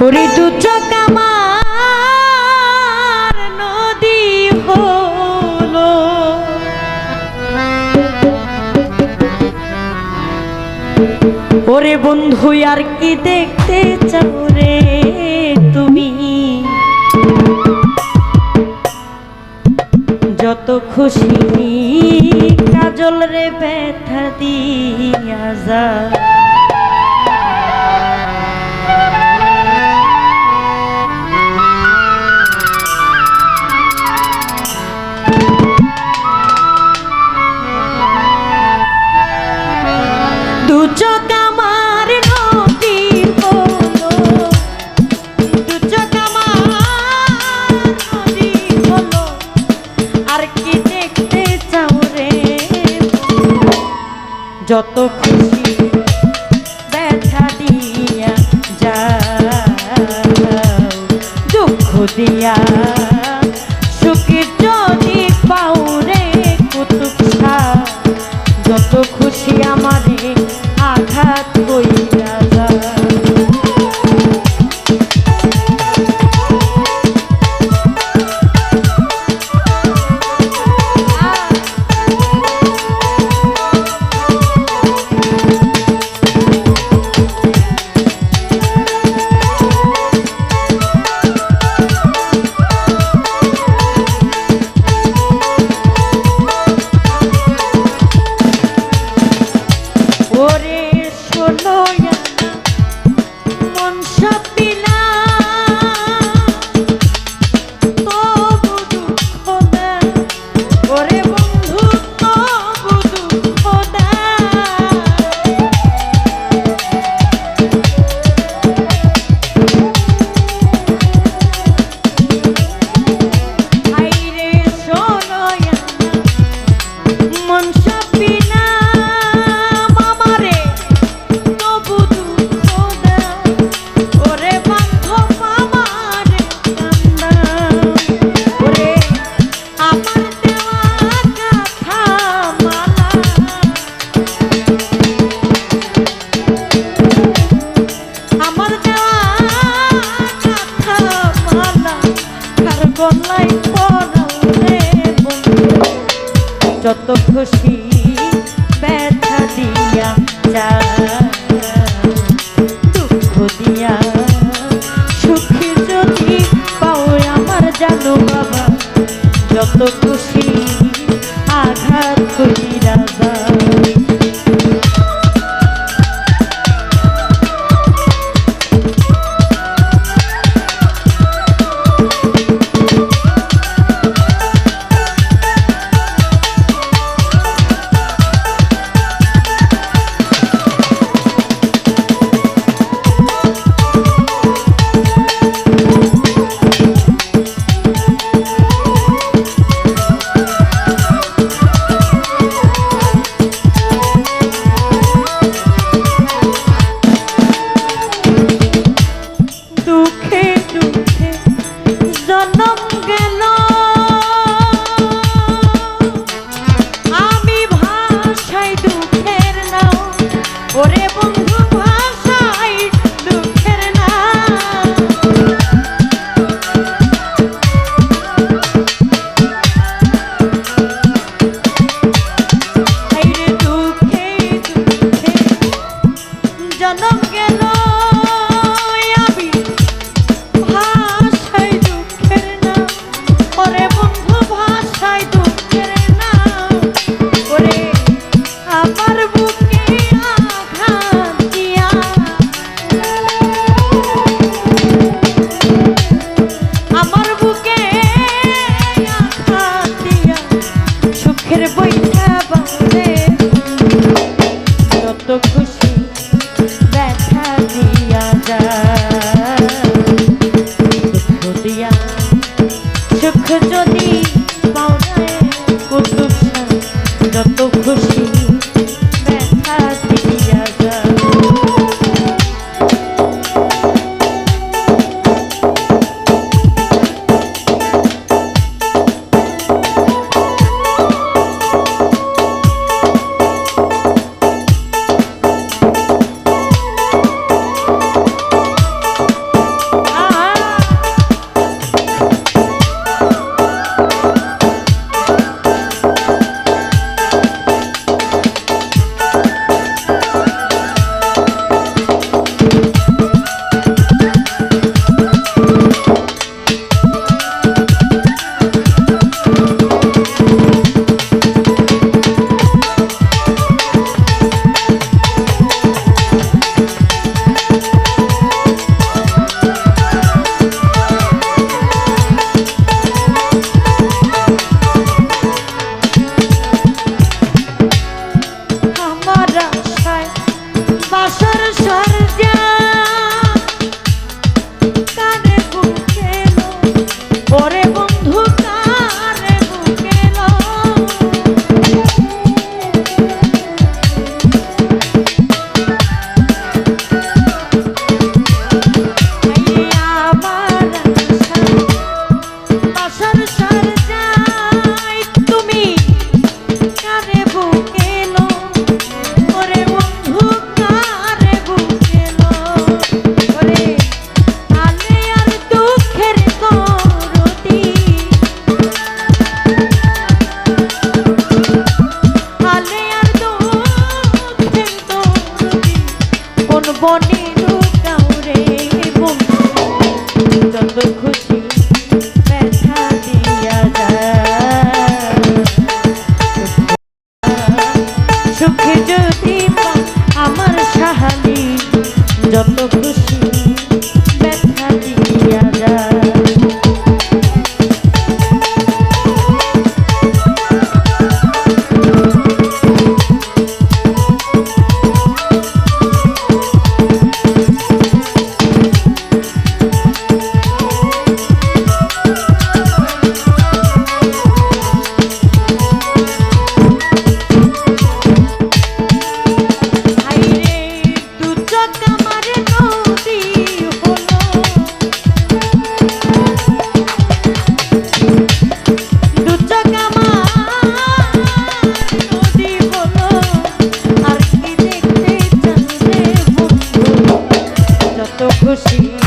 ওরে দু চোখ আমার নদী হলো, ওরে বন্ধু আর কি দেখতে চাও রে তুমি, যত খুশি কাজল রে ব্যথা দিয়া যা। দু চোখ আমার নদী হলো, দু চোখ আমার নদী হলো, আর কি দেখতে চাও রে, যত খুশি ব্যথা দিয়া যাও, দুঃখ দিয়া সুখী যদি পাও রে কুতুব শাহ, যত খুশি আমারে আঘাত কইরা যা। ওরে শোনো মন সপিলা তবু দুঃখ দেয়, ওরে বন্ধু তবু দুঃখ দেয়। আইরে শোনো মন সপিলা যত খুশি ব্যথা দিয়া যাও, দুঃখ দিয়া সুখী যদি পাও আমার জানো বাবা, যত খুশি আঘাত কইরা যাও। যত খুশি